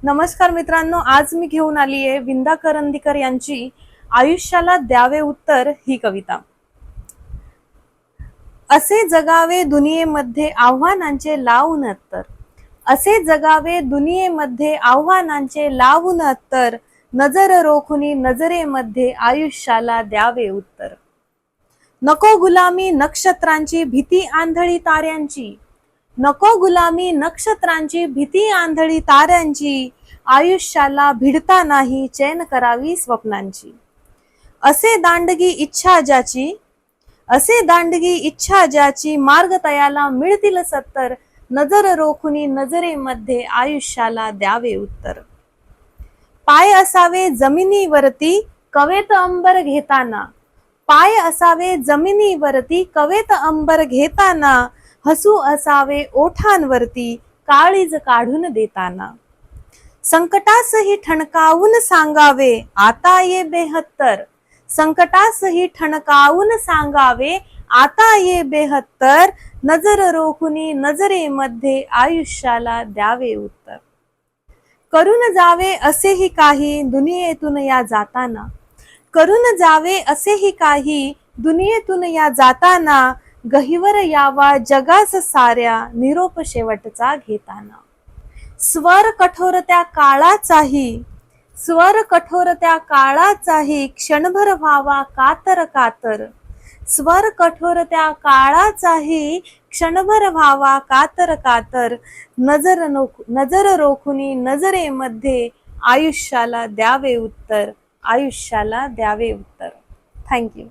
नमस्कार मित्रांनो, आज मी घेऊन आली आहे विंदा करंदीकर यांची आयुष्याला द्यावे उत्तर ही कविता। असे जगावे दुनियेमध्ये आव्हानांचे लावून अत्तर, असे जगावे दुनियेमध्ये आव्हानांचे लावून अत्तर, नजर रोखुनी नजरेमध्ये आयुष्याला द्यावे उत्तर। नको गुलामी नक्षत्रांची भीती आंधळी ताऱ्यांची, नको गुलामी नक्षत्रांची भीती आंधळी ताऱ्यांची, आयुष्याला भिडता नाही चैन करावी स्वप्नांची। असे दांडगी इच्छा ज्याची, असे दांडगी इच्छा ज्याची, मार्ग तयाला मिळतील सत्तर, नजर रोखुनी नजरेमध्ये आयुष्याला द्यावे उत्तर। पाय असावे जमिनीवरती कवेत अंबर घेताना, पाय असावे जमिनीवरती कवेत अंबर घेताना, हसू असावे ओठांवरती काळीज काढून देताना। संकटासही ठणकावून सांगावे आता ये बेहत्तर, संकटासही ठणकावून सांगावे आता ये बेहत्तर, नजर रोखुनी नजरेमध्ये आयुष्याला द्यावे उत्तर। करून जावे असेही काही दुनियेतून या जाताना, करून जावे असेही काही दुनियेतून या जाताना, गहिवर यावा जगास साऱ्या निरोप शेवटचा घेताना। स्वर कठोर त्या काळाचाही, स्वर कठोर त्या काळाचाही, क्षणभर व्हावा कातर कातर, स्वर कठोर त्या काळाचाही, क्षणभर व्हावा कातर कातर, नजर रोखुनी नजरेमध्ये आयुष्याला द्यावे उत्तर, आयुष्याला द्यावे उत्तर। थँक्यू।